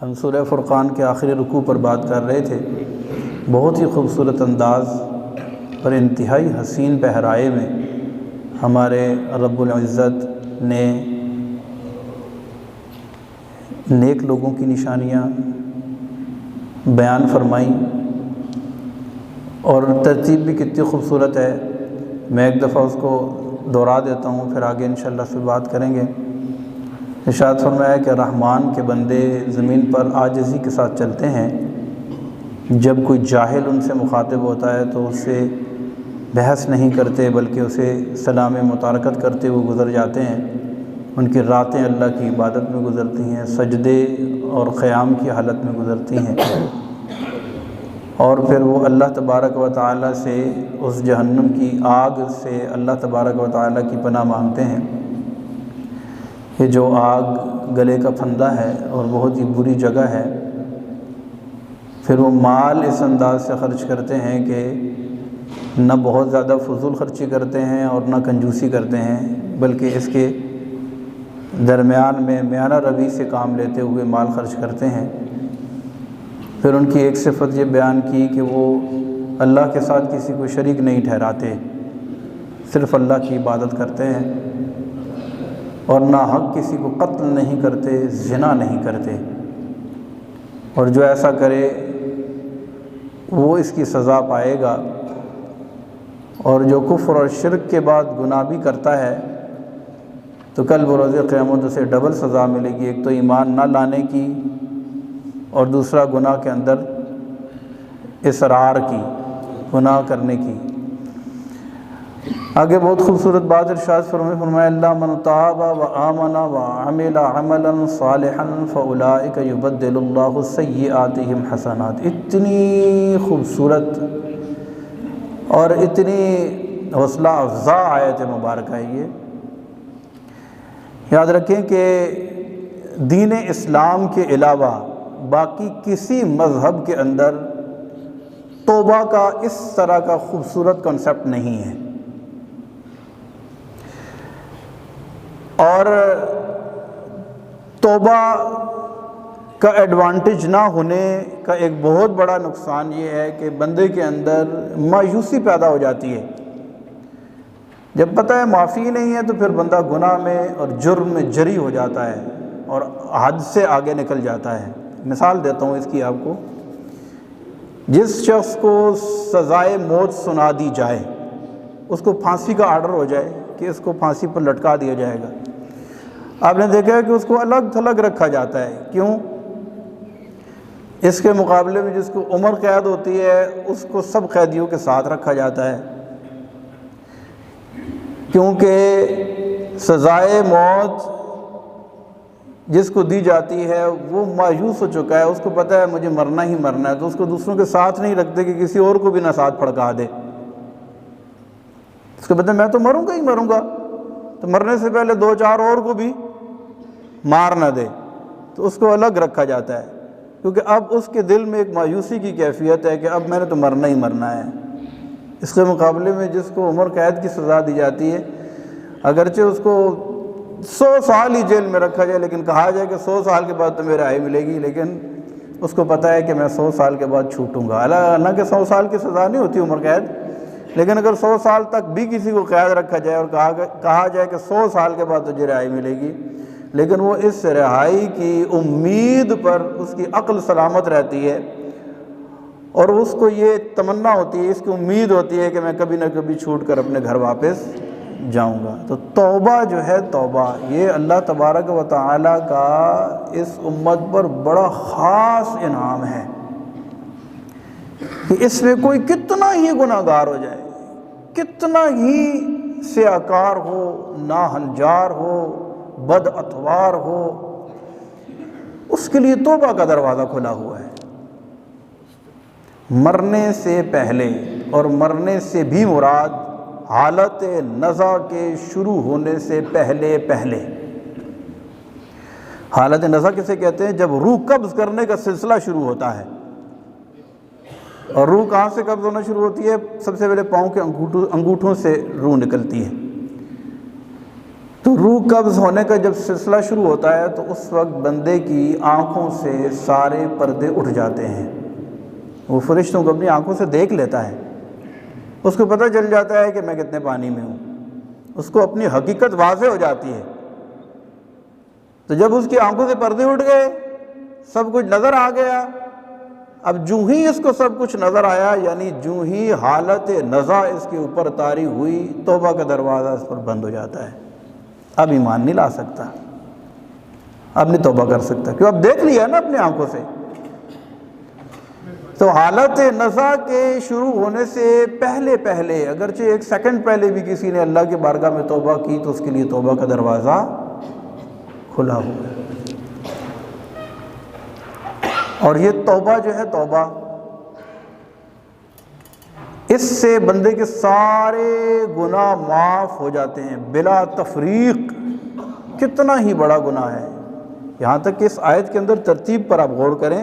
ہم سورہ فرقان کے آخری رکوع پر بات کر رہے تھے۔ بہت ہی خوبصورت انداز اور انتہائی حسین پہرائے میں ہمارے رب العزت نے نیک لوگوں کی نشانیاں بیان فرمائیں، اور ترتیب بھی کتنی خوبصورت ہے۔ میں ایک دفعہ اس کو دہرا دیتا ہوں، پھر آگے انشاءاللہ سے بات کریں گے۔ ارشاد فرمایا کہ رحمان کے بندے زمین پر عاجزی کے ساتھ چلتے ہیں، جب کوئی جاہل ان سے مخاطب ہوتا ہے تو اس سے بحث نہیں کرتے بلکہ اسے سلام متارکت کرتے ہوئے گزر جاتے ہیں۔ ان کی راتیں اللہ کی عبادت میں گزرتی ہیں، سجدے اور قیام کی حالت میں گزرتی ہیں، اور پھر وہ اللہ تبارک و تعالیٰ سے اس جہنم کی آگ سے اللہ تبارک و تعالیٰ کی پناہ مانگتے ہیں۔ یہ جو آگ گلے کا پھندہ ہے اور بہت ہی بری جگہ ہے۔ پھر وہ مال اس انداز سے خرچ کرتے ہیں کہ نہ بہت زیادہ فضول خرچی کرتے ہیں اور نہ کنجوسی کرتے ہیں، بلکہ اس کے درمیان میں میانہ روی سے کام لیتے ہوئے مال خرچ کرتے ہیں۔ پھر ان کی ایک صفت یہ بیان کی کہ وہ اللہ کے ساتھ کسی کو شریک نہیں ٹھہراتے، صرف اللہ کی عبادت کرتے ہیں، اور نہ حق کسی کو قتل نہیں کرتے، زنا نہیں کرتے، اور جو ایسا کرے وہ اس کی سزا پائے گا۔ اور جو کفر اور شرک کے بعد گناہ بھی کرتا ہے تو کل بروز قیامت اسے ڈبل سزا ملے گی، ایک تو ایمان نہ لانے کی اور دوسرا گناہ کے اندر اصرار کی، گناہ کرنے کی۔ آگے بہت خوبصورت بات ارشاد فرمایا اللہ من تاب و آمن و عمل عملا صالحا فاولئک یبدل اللہ سیئاتہم حسنات۔ اتنی خوبصورت اور اتنی حوصلہ افزا آیت مبارکہ ہے یہ۔ یاد رکھیں کہ دین اسلام کے علاوہ باقی کسی مذہب کے اندر توبہ کا اس طرح کا خوبصورت کنسپٹ نہیں ہے، اور توبہ کا ایڈوانٹیج نہ ہونے کا ایک بہت بڑا نقصان یہ ہے کہ بندے کے اندر مایوسی پیدا ہو جاتی ہے۔ جب پتہ ہے معافی نہیں ہے تو پھر بندہ گناہ میں اور جرم میں جری ہو جاتا ہے اور حد سے آگے نکل جاتا ہے۔ مثال دیتا ہوں اس کی آپ کو۔ جس شخص کو سزائے موت سنا دی جائے، اس کو پھانسی کا آرڈر ہو جائے کہ اس کو پھانسی پر لٹکا دیا جائے گا، آپ نے دیکھا ہے کہ اس کو الگ تھلگ رکھا جاتا ہے۔ کیوں؟ اس کے مقابلے میں جس کو عمر قید ہوتی ہے اس کو سب قیدیوں کے ساتھ رکھا جاتا ہے، کیونکہ سزائے موت جس کو دی جاتی ہے وہ مایوس ہو چکا ہے، اس کو پتہ ہے مجھے مرنا ہی مرنا ہے، تو اس کو دوسروں کے ساتھ نہیں رکھتے کہ کسی اور کو بھی نہ ساتھ پھڑکا دے۔ اس کو پتہ ہے میں تو مروں گا ہی مروں گا، تو مرنے سے پہلے دو چار اور کو بھی مار نہ دے، تو اس کو الگ رکھا جاتا ہے، کیونکہ اب اس کے دل میں ایک مایوسی کی کیفیت ہے کہ اب میں نے تو مرنا ہی مرنا ہے۔ اس کے مقابلے میں جس کو عمر قید کی سزا دی جاتی ہے، اگرچہ اس کو 100 سال ہی جیل میں رکھا جائے لیکن کہا جائے کہ 100 سال کے بعد تو میرے رہائی ملے گی، لیکن اس کو پتہ ہے کہ میں 100 سال کے بعد چھوٹوں گا۔ حالانکہ کہ 100 سال کی سزا نہیں ہوتی عمر قید، لیکن اگر 100 سال تک بھی کسی کو قید رکھا جائے اور کہا جائے کہ 100 سال کے بعد تجھے رہائی ملے گی، لیکن وہ اس رہائی کی امید پر اس کی عقل سلامت رہتی ہے، اور اس کو یہ تمنا ہوتی ہے، اس کی امید ہوتی ہے کہ میں کبھی نہ کبھی چھوٹ کر اپنے گھر واپس جاؤں گا۔ تو توبہ جو ہے، توبہ یہ اللہ تبارک و تعالیٰ کا اس امت پر بڑا خاص انعام ہے کہ اس میں کوئی کتنا ہی گناہ گار ہو جائے، کتنا ہی سیاکار ہو، ناہنجار ہو، بد اتوار ہو، اس کے لیے توبہ کا دروازہ کھلا ہوا ہے۔ مرنے سے پہلے، اور مرنے سے بھی مراد حالت نزع کے شروع ہونے سے پہلے پہلے۔ حالت نزع کسے کہتے ہیں؟ جب روح قبض کرنے کا سلسلہ شروع ہوتا ہے۔ اور روح کہاں سے قبض ہونا شروع ہوتی ہے؟ سب سے پہلے پاؤں کے انگوٹھوں سے روح نکلتی ہے۔ تو تو روح قبض ہونے کا جب سلسلہ شروع ہوتا ہے تو اس وقت بندے کی آنکھوں سے سارے پردے اٹھ جاتے ہیں. وہ فرشتوں کو اپنی آنکھوں سے دیکھ لیتا ہے, اس کو پتہ چل جاتا ہے کہ میں کتنے پانی میں ہوں, اس کو اپنی حقیقت واضح ہو جاتی ہے. تو جب اس کی آنکھوں سے پردے اٹھ گئے, سب کچھ نظر آ گیا, اب جو ہی اس کو سب کچھ نظر آیا, یعنی جو ہی حالت نزع اس کے اوپر طاری ہوئی, توبہ کا دروازہ اس پر بند ہو جاتا ہے. اب ایمان نہیں لا سکتا, اب نہیں توبہ کر سکتا, کیوں اب دیکھ لیا نا اپنی آنکھوں سے. تو حالت نزع کے شروع ہونے سے پہلے اگرچہ 1 سیکنڈ پہلے بھی کسی نے اللہ کی بارگاہ میں توبہ کی تو اس کے لیے توبہ کا دروازہ کھلا ہوا ہے. اور یہ توبہ جو ہے, توبہ اس سے بندے کے سارے گناہ معاف ہو جاتے ہیں بلا تفریق. کتنا ہی بڑا گناہ ہے, یہاں تک کہ اس آیت کے اندر ترتیب پر آپ غور کریں,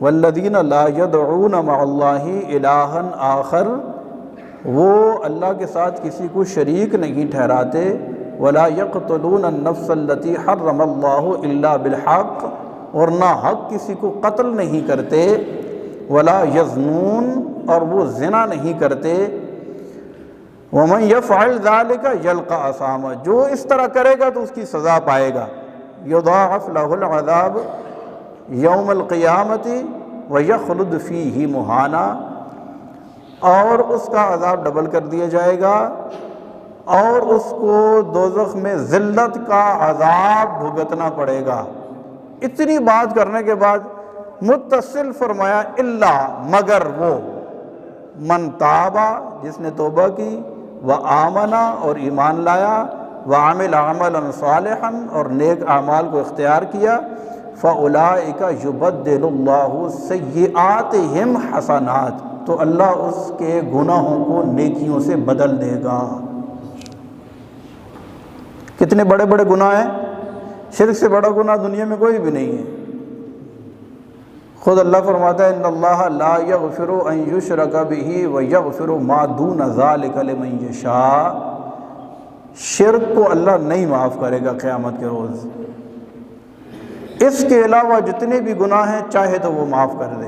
والذین لا یدعون مع اللہ الہا آخر, وہ اللہ کے ساتھ کسی کو شریک نہیں ٹھہراتے, ولا یقتلون النفس التي حرم اللہ الا بالحق, اور نہ حق کسی کو قتل نہیں کرتے, ولا یزنون, اور وہ زنا نہیں کرتے, ومن یفعل ذلک یلقى اثاما, جو اس طرح کرے گا تو اس کی سزا پائے گا, یضاعف له العذاب یوم القیامت ویخلد فیہ مہانا, اور اس کا عذاب ڈبل کر دیا جائے گا, اور اس کو دوزخ میں ذلت کا عذاب بھگتنا پڑے گا. اتنی بات کرنے کے بعد متصل فرمایا الا, مگر وہ, من تابا, جس نے توبہ کی, وآمنا, اور ایمان لایا, وعمل عملا صالحا, اور نیک اعمال کو اختیار کیا, فَأُولَئِكَ يُبَدِّلُ اللَّهُ سَيِّئَاتِهِمْ حَسَنَاتٍ, تو اللہ اس کے گناہوں کو نیکیوں سے بدل دے گا. کتنے بڑے بڑے گناہ ہیں, شرک سے بڑا گناہ دنیا میں کوئی بھی نہیں ہے. خود اللہ فرماتا ہے ان اللہ لا یغفر ان یشرک بہ ویغفر ما دون ذلک لمن یشاء, شرک کو اللہ نہیں معاف کرے گا قیامت کے روز, اس کے علاوہ جتنے بھی گناہ ہیں چاہے تو وہ معاف کر دے.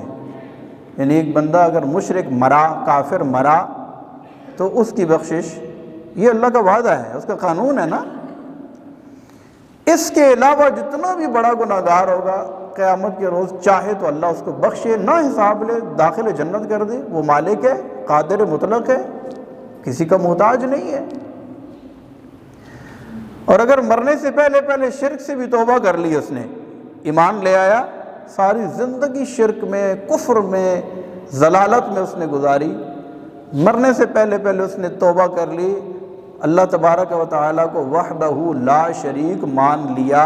یعنی ایک بندہ اگر مشرک مرا, کافر مرا, تو اس کی بخشش, یہ اللہ کا وعدہ ہے, اس کا قانون ہے نا. اس کے علاوہ جتنا بھی بڑا گناہ گار ہوگا قیامت کے روز چاہے تو اللہ اس کو بخشے, نہ حساب لے, داخل جنت کر دے. وہ مالک ہے, قادر مطلق ہے, کسی کا محتاج نہیں ہے. اور اگر مرنے سے پہلے شرک سے بھی توبہ کر لی, اس نے ایمان لے آیا, ساری زندگی شرک میں, کفر میں, ضلالت میں اس نے گزاری, مرنے سے پہلے اس نے توبہ کر لی, اللہ تبارک و تعالیٰ کو وحدہ لا شریک مان لیا,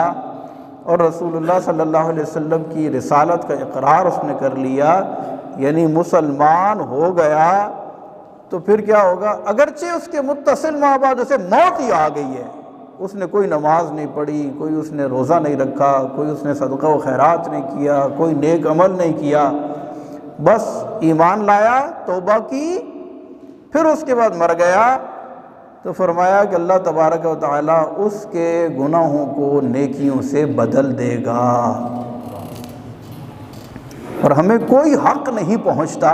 اور رسول اللہ صلی اللہ علیہ وسلم کی رسالت کا اقرار اس نے کر لیا, یعنی مسلمان ہو گیا, تو پھر کیا ہوگا؟ اگرچہ اس کے متصل ماہ بعد اسے موت ہی آ گئی ہے, اس نے کوئی نماز نہیں پڑھی, کوئی اس نے روزہ نہیں رکھا, کوئی اس نے صدقہ و خیرات نہیں کیا, کوئی نیک عمل نہیں کیا, بس ایمان لایا, توبہ کی, پھر اس کے بعد مر گیا, تو فرمایا کہ اللہ تبارک و تعالیٰ اس کے گناہوں کو نیکیوں سے بدل دے گا. اور ہمیں کوئی حق نہیں پہنچتا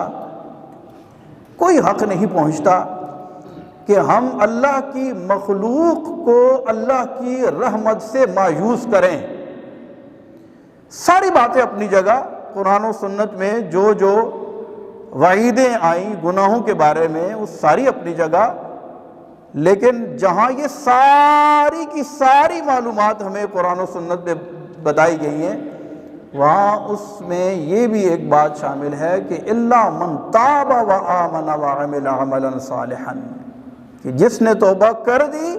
کہ ہم اللہ کی مخلوق کو اللہ کی رحمت سے مایوس کریں. ساری باتیں اپنی جگہ, قرآن و سنت میں جو وعیدیں آئیں گناہوں کے بارے میں, وہ ساری اپنی جگہ, لیکن جہاں یہ ساری کی ساری معلومات ہمیں قرآن و سنت میں بتائی گئی ہیں, وہاں اس میں یہ بھی ایک بات شامل ہے کہ الا من تاب وآمن وعمل عملا صالحا, کہ جس نے توبہ کر دی,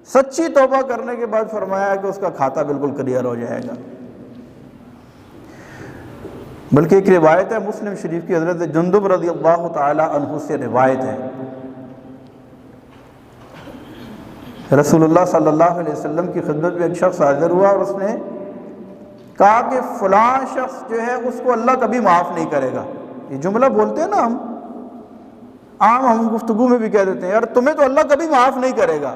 سچی توبہ کرنے کے بعد فرمایا کہ اس کا کھاتہ بالکل کلیئر ہو جائے گا. بلکہ ایک روایت ہے مسلم شریف کی, حضرت جندب رضی اللہ تعالی عنہ سے روایت ہے, رسول اللہ صلی اللہ علیہ وسلم کی خدمت میں ایک شخص حاضر ہوا, اور اس نے کہا کہ فلاں شخص جو ہے اس کو اللہ کبھی معاف نہیں کرے گا. یہ جملہ بولتے ہیں نا ہم, عام ہم گفتگو میں بھی کہہ دیتے ہیں, یار تمہیں تو اللہ کبھی معاف نہیں کرے گا.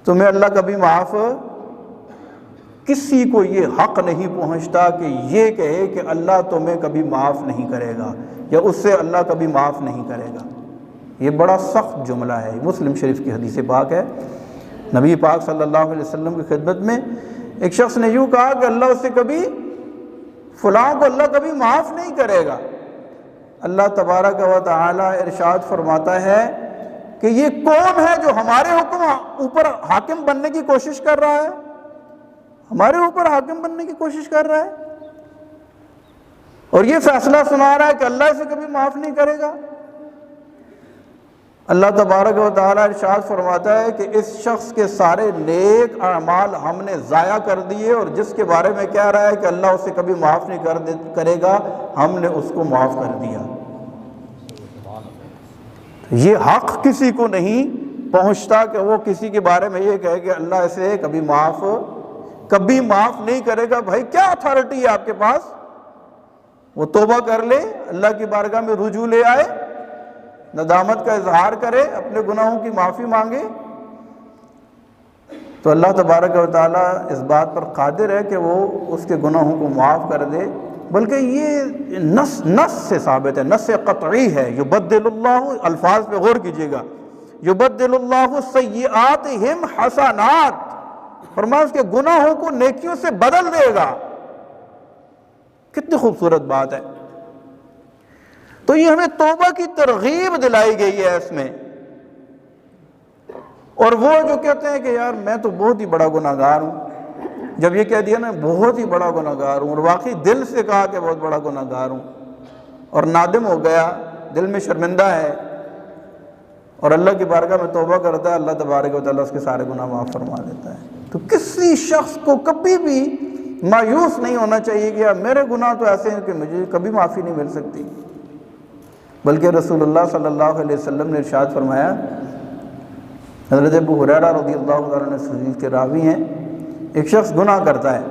تمہیں اللہ کبھی معاف، کسی کو یہ حق نہیں پہنچتا کہ یہ کہے کہ اللہ تمہیں کبھی معاف نہیں کرے گا یا اس سے اللہ کبھی معاف نہیں کرے گا۔ یہ بڑا سخت جملہ ہے، مسلم شریف کی حدیث پاک ہے۔ نبی پاک صلی اللہ علیہ وسلم کی خدمت میں ایک شخص نے یوں کہا کہ اللہ اسے کبھی، فلاں کو اللہ کبھی معاف نہیں کرے گا۔ اللہ تبارک و تعالی ارشاد فرماتا ہے کہ یہ کون ہے جو ہمارے حکم اوپر حاکم بننے کی کوشش کر رہا ہے، ہمارے اوپر حاکم بننے کی کوشش کر رہا ہے، اور یہ فیصلہ سنا رہا ہے کہ اللہ اسے کبھی معاف نہیں کرے گا۔ اللہ تبارک و تعالی ارشاد فرماتا ہے کہ اس شخص کے سارے نیک اعمال ہم نے ضائع کر دیے، اور جس کے بارے میں کہہ رہا ہے کہ اللہ اسے کبھی معاف نہیں کرے گا، ہم نے اس کو معاف کر دیا۔ یہ حق کسی کو نہیں پہنچتا کہ وہ کسی کے بارے میں یہ کہے کہ اللہ اسے کبھی معاف نہیں کرے گا۔ بھائی کیا اتھارٹی ہے آپ کے پاس؟ وہ توبہ کر لے، اللہ کی بارگاہ میں رجوع لے آئے، ندامت کا اظہار کرے، اپنے گناہوں کی معافی مانگے، تو اللہ تبارک و تعالیٰ اس بات پر قادر ہے کہ وہ اس کے گناہوں کو معاف کر دے۔ بلکہ یہ نص سے ثابت ہے، نص قطعی ہے۔ یبدل اللہ، الفاظ پہ غور کیجیے گا، یبدل اللہ سیئاتہم حسنات، فرمایا اس کے گناہوں کو نیکیوں سے بدل دے گا۔ کتنی خوبصورت بات ہے۔ تو یہ ہمیں توبہ کی ترغیب دلائی گئی ہے اس میں۔ اور وہ جو کہتے ہیں کہ یار میں تو بہت ہی بڑا گناہ گار ہوں، جب یہ کہہ دیا نا بہت ہی بڑا گناہ گار ہوں، اور واقعی دل سے کہا کہ بہت بڑا گناہ گار ہوں، اور نادم ہو گیا، دل میں شرمندہ ہے، اور اللہ کی بارگاہ میں توبہ کرتا ہے، اللہ تبارک و تعالیٰ اس کے سارے گناہ معاف فرما دیتا ہے۔ تو کسی شخص کو کبھی بھی مایوس نہیں ہونا چاہیے کہ یار میرے گناہ تو ایسے ہیں کہ مجھے کبھی معافی نہیں مل سکتی، بلکہ رسول اللہ صلی اللہ علیہ وسلم نے ارشاد فرمایا، حضرت ابو ہریرہ رضی اللہ عنہ سے حدیث کے راوی ہیں، ایک شخص گناہ کرتا ہے،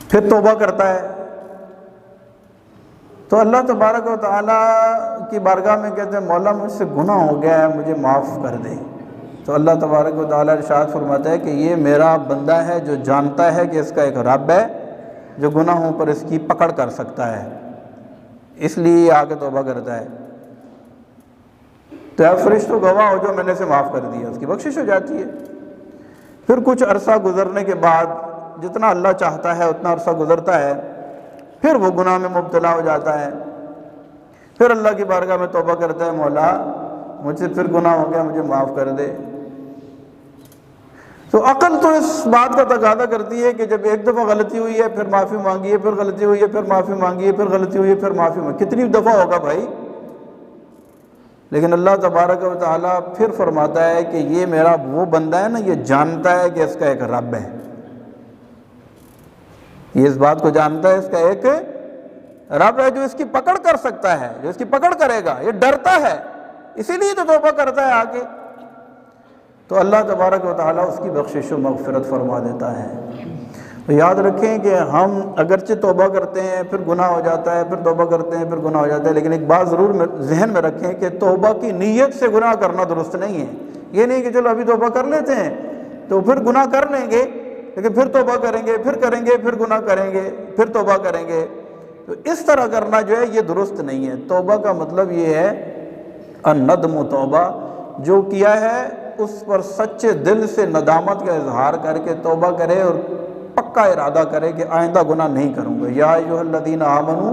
پھر توبہ کرتا ہے، تو اللہ تبارک و تعالیٰ کی بارگاہ میں کہتے ہیں مولا مجھ سے گناہ ہو گیا ہے، مجھے معاف کر دے۔ تو اللہ تبارک و تعالیٰ ارشاد فرماتا ہے کہ یہ میرا بندہ ہے جو جانتا ہے کہ اس کا ایک رب ہے جو گناہوں پر اس کی پکڑ کر سکتا ہے، اس لیے آ کے توبہ کرتا ہے۔ تو اے فرشتوں گواہ ہو جو میں نے اسے معاف کر دیا، اس کی بخشش ہو جاتی ہے۔ پھر کچھ عرصہ گزرنے کے بعد، جتنا اللہ چاہتا ہے اتنا عرصہ گزرتا ہے، پھر وہ گناہ میں مبتلا ہو جاتا ہے، پھر اللہ کی بارگاہ میں توبہ کرتا ہے، مولا مجھ سے پھر گناہ ہو گیا، مجھے معاف کر دے۔ تو عقل تو اس بات کا تقاضا کرتی ہے کہ جب ایک دفعہ غلطی ہوئی ہے پھر معافی مانگی ہے، پھر غلطی ہوئی ہے پھر معافی مانگی ہے، پھر غلطی ہوئی ہے پھر معافی مانگی، کتنی دفعہ ہوگا بھائی؟ لیکن اللہ تبارک و تعالیٰ پھر فرماتا ہے کہ یہ میرا وہ بندہ ہے نا، یہ جانتا ہے کہ اس کا ایک رب ہے، یہ اس بات کو جانتا ہے اس کا ایک رب ہے جو اس کی پکڑ کر سکتا ہے، جو اس کی پکڑ کرے گا، یہ ڈرتا ہے، اسی لیے تو توبہ کرتا ہے آگے۔ تو اللہ تبارک و تعالیٰ اس کی بخشش و مغفرت فرما دیتا ہے۔ تو یاد رکھیں کہ ہم اگرچہ توبہ کرتے ہیں پھر گناہ ہو جاتا ہے، پھر توبہ کرتے ہیں پھر گناہ ہو جاتا ہے، لیکن ایک بات ضرور ذہن میں رکھیں کہ توبہ کی نیت سے گناہ کرنا درست نہیں ہے۔ یہ نہیں کہ چلو ابھی توبہ کر لیتے ہیں تو پھر گناہ کر لیں گے، لیکن پھر توبہ کریں گے، پھر کریں گے، پھر گناہ کریں گے، پھر توبہ کریں گے، تو اس طرح کرنا جو ہے یہ درست نہیں ہے۔ توبہ کا مطلب یہ ہے الندم توبہ، جو کیا ہے اس پر سچے دل سے ندامت کا اظہار کر کے توبہ کرے اور پکا ارادہ کرے کہ آئندہ گناہ نہیں کروں گا۔ یا ایھا الذین آمنوا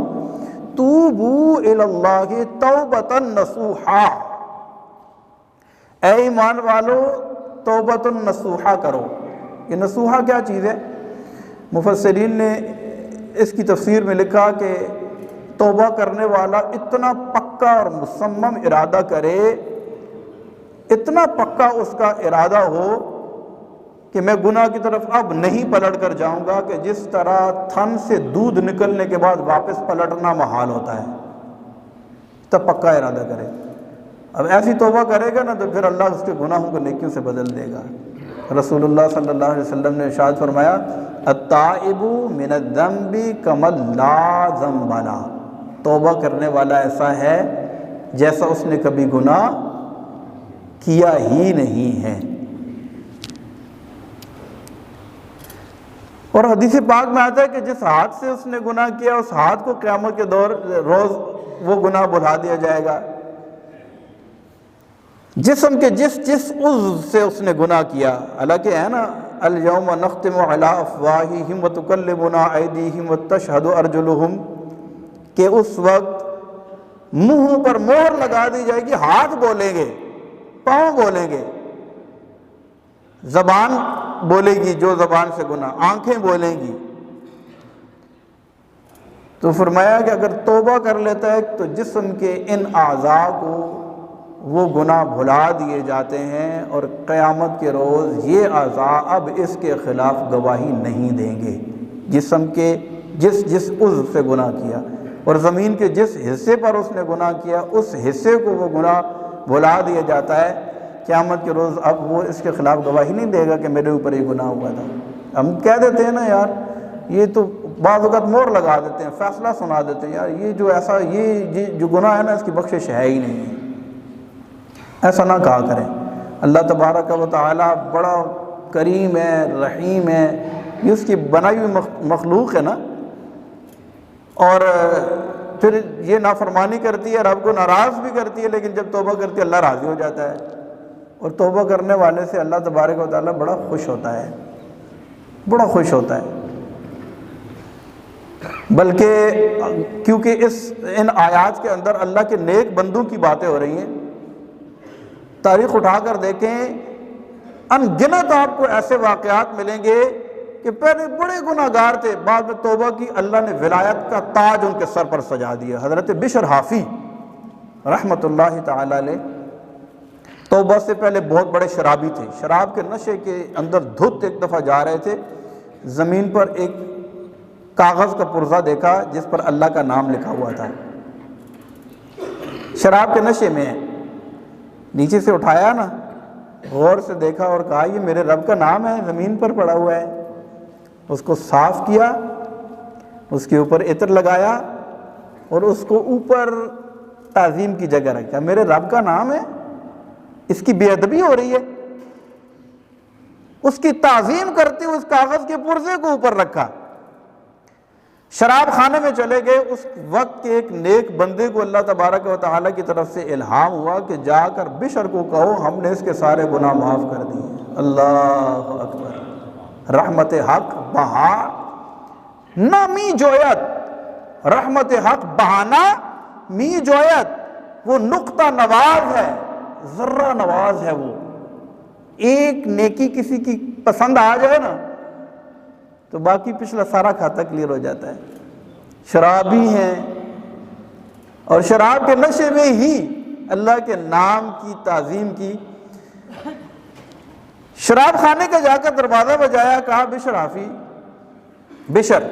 توبوا الی اللہ توبۃ نصوحا، اے ایمان والو توبۃ نصوحا کرو۔ یہ نصوحا کیا چیز ہے؟ مفسرین نے اس کی تفسیر میں لکھا کہ توبہ کرنے والا اتنا پکا اور مصمم ارادہ کرے، اتنا پکا اس کا ارادہ ہو کہ میں گناہ کی طرف اب نہیں پلٹ کر جاؤں گا، کہ جس طرح تھن سے دودھ نکلنے کے بعد واپس پلٹنا محال ہوتا ہے، تب پکا ارادہ کرے۔ اب ایسی توبہ کرے گا نا تو پھر اللہ اس کے گناہوں کو نیکیوں سے بدل دے گا۔ رسول اللہ صلی اللہ علیہ وسلم نے ارشاد فرمایا التائب من الذنب کمن لا ذنب له، توبہ کرنے والا ایسا ہے جیسا اس نے کبھی گناہ کیا ہی نہیں ہے۔ اور حدیث پاک میں آتا ہے کہ جس ہاتھ سے اس نے گناہ کیا اس ہاتھ کو قیامت کے روز وہ گناہ بھلا دیا جائے گا۔ جسم کے جس عضو سے اس نے گناہ کیا، حالانکہ ہے نا الیوم نختم علی افواہہم وتکلمنا ایدیہم وتشہد ارجلہم، کہ اس وقت منہ پر مہر لگا دی جائے گی، ہاتھ بولیں گے، پاؤں بولیں گے، زبان بولے گی جو زبان سے گناہ، آنکھیں بولیں گی۔ تو فرمایا کہ اگر توبہ کر لیتا ہے تو جسم کے ان اعضاء کو وہ گناہ بھلا دیے جاتے ہیں، اور قیامت کے روز یہ اعضاء اب اس کے خلاف گواہی نہیں دیں گے۔ جسم کے جس عضو سے گناہ کیا اور زمین کے جس حصے پر اس نے گناہ کیا اس حصے کو وہ گناہ بھلا دیا جاتا ہے، قیامت کے روز اب وہ اس کے خلاف گواہی نہیں دے گا کہ میرے اوپر یہ گناہ ہوا تھا۔ ہم کہہ دیتے ہیں نا یار، یہ تو بعض اوقات مور لگا دیتے ہیں، فیصلہ سنا دیتے ہیں، یار یہ جو گناہ ہے نا اس کی بخشش ہے ہی نہیں ہے۔ ایسا نہ کہا کریں۔ اللہ تبارک و تعالی بڑا کریم ہے، رحیم ہے، یہ اس کی بنائی ہوئی مخلوق ہے نا، اور پھر یہ نافرمانی کرتی ہے، رب کو ناراض بھی کرتی ہے، لیکن جب توبہ کرتی ہے اللہ راضی ہو جاتا ہے، اور توبہ کرنے والے سے اللہ تبارک و تعالی بڑا خوش ہوتا ہے، بڑا خوش ہوتا ہے۔ بلکہ کیونکہ ان آیات کے اندر اللہ کے نیک بندوں کی باتیں ہو رہی ہیں، تاریخ اٹھا کر دیکھیں، ان گنت آپ کو ایسے واقعات ملیں گے کہ پہلے بڑے گناہ گار تھے، بعد میں توبہ کی، اللہ نے ولایت کا تاج ان کے سر پر سجا دیا۔ حضرت بشر حافی رحمۃ اللہ تعالی علیہ توبہ سے پہلے بہت بڑے شرابی تھے، شراب کے نشے کے اندر دھت ایک دفعہ جا رہے تھے، زمین پر ایک کاغذ کا پرزہ دیکھا جس پر اللہ کا نام لکھا ہوا تھا، شراب کے نشے میں ہے، نیچے سے اٹھایا نا، غور سے دیکھا اور کہا یہ میرے رب کا نام ہے، زمین پر پڑا ہوا ہے۔ اس کو صاف کیا، اس کے اوپر عطر لگایا اور اس کو اوپر تعظیم کی جگہ رکھا، میرے رب کا نام ہے، اس کی بے ادبی ہو رہی ہے، اس کی تعظیم کرتے ہوئے اس کاغذ کے پرزے کو اوپر رکھا۔ شراب خانے میں چلے گئے، اس وقت کے ایک نیک بندے کو اللہ تبارک و تعالیٰ کی طرف سے الہام ہوا کہ جا کر بشر کو کہو ہم نے اس کے سارے گناہ معاف کر دیے۔ اللہ اکبر، رحمت حق بہا نہ می جویت، رحمت حق بہانا می جویت، وہ نقطہ نواز ہے، ذرہ نواز ہے، وہ ایک نیکی کسی کی پسند آ جائے نا تو باقی پچھلا سارا کھاتا کلیئر ہو جاتا ہے۔ شرابی ہیں اور شراب کے نشے میں ہی اللہ کے نام کی تعظیم کی۔ شراب خانے کا جا کر دروازہ بجایا، کہا بشر حافی، بشر،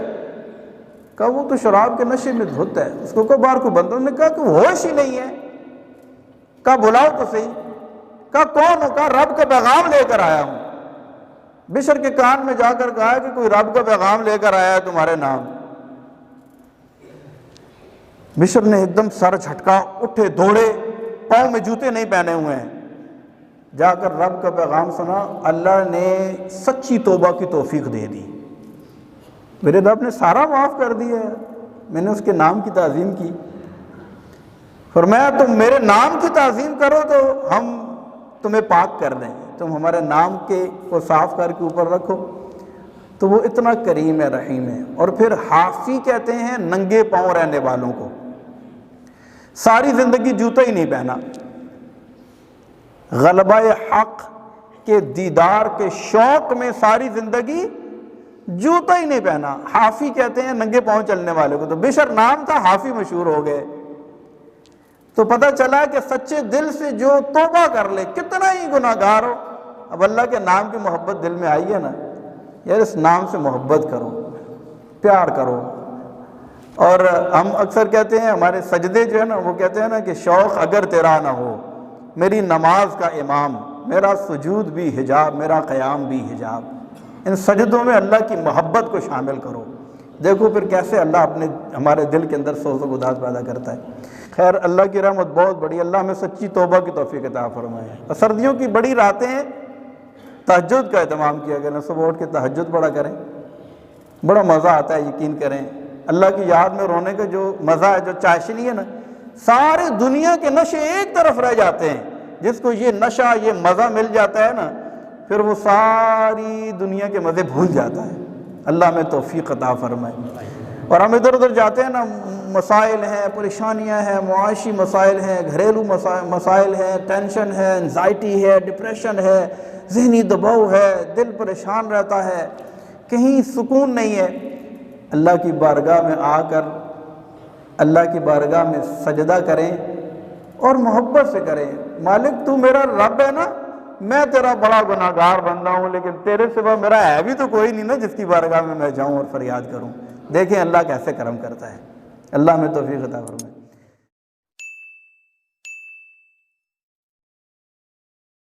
کہا وہ تو شراب کے نشے میں دھت ہے، اس کو باہر کو بندوں نے کہا کہ ہوش ہی نہیں ہے، کہا بلاؤ تو صحیح، کہا کون ہو، کہا رب کا پیغام لے کر آیا ہوں۔ بشر کے کان میں جا کر کہا کہ کوئی رب کا پیغام لے کر آیا ہے تمہارے نام۔ بشر نے ایک دم سر جھٹکا، اٹھے دوڑے، پاؤں میں جوتے نہیں پہنے ہوئے ہیں، جا کر رب کا پیغام سنا، اللہ نے سچی توبہ کی توفیق دے دی، میرے رب نے سارا معاف کر دیا ہے، میں نے اس کے نام کی تعظیم کی۔ فرمایا تم میرے نام کی تعظیم کرو تو ہم تمہیں پاک کر دیں، تم ہمارے نام کے کو صاف کر کے اوپر رکھو۔ تو وہ اتنا کریم ہے، رحیم ہے۔ اور پھر حافی کہتے ہیں ننگے پاؤں رہنے والوں کو، ساری زندگی جوتا ہی نہیں پہنا، غلبہ حق کے دیدار کے شوق میں ساری زندگی جوتا ہی نہیں پہنا، حافی کہتے ہیں ننگے پاؤں چلنے والے کو۔ تو بشر نام تھا، حافی مشہور ہو گئے۔ تو پتہ چلا کہ سچے دل سے جو توبہ کر لے، کتنا ہی گناہ گار ہو، اب اللہ کے نام کی محبت دل میں آئی ہے نا، یار اس نام سے محبت کرو، پیار کرو۔ اور ہم اکثر کہتے ہیں، ہمارے سجدے جو ہے نا، وہ کہتے ہیں نا کہ شوق اگر تیرا نہ ہو، میری نماز کا امام، میرا سجود بھی حجاب، میرا قیام بھی حجاب۔ ان سجدوں میں اللہ کی محبت کو شامل کرو، دیکھو پھر کیسے اللہ اپنے ہمارے دل کے اندر سوز و گداز پیدا کرتا ہے۔ خیر اللہ کی رحمت بہت بڑی، اللہ ہمیں سچی توبہ کی توفیق عطا فرمائے۔ اور سردیوں کی بڑی راتیں ہیں، تہجد کا اہتمام کیا گیا، صبح اٹھ کے تہجد پڑھا کریں، بڑا مزہ آتا ہے، یقین کریں اللہ کی یاد میں رونے کا جو مزہ ہے، جو چاشنی ہے نا، سارے دنیا کے نشے ایک طرف رہ جاتے ہیں۔ جس کو یہ نشہ یہ مزہ مل جاتا ہے نا، پھر وہ ساری دنیا کے مزے بھول جاتا ہے۔ اللہ ہمیں توفیق عطا فرمائے۔ اور ہم ادھر ادھر جاتے ہیں نا، مسائل ہیں، پریشانیاں ہیں، معاشی مسائل ہیں، گھریلو مسائل ہیں، ٹینشن ہے، انزائٹی ہے، ڈپریشن ہے، ذہنی دباؤ ہے، دل پریشان رہتا ہے، کہیں سکون نہیں ہے۔ اللہ کی بارگاہ میں آ کر اللہ کی بارگاہ میں سجدہ کریں اور محبت سے کریں، مالک تو میرا رب ہے نا، میں تیرا بڑا گناہ گار بندہ ہوں، لیکن تیرے سوا میرا ہے بھی تو کوئی نہیں نا جس کی بارگاہ میں جاؤں اور فریاد کروں۔ دیکھیں اللہ کیسے کرم کرتا ہے۔ اللہ ہمیں توفیق عطا فرمائے۔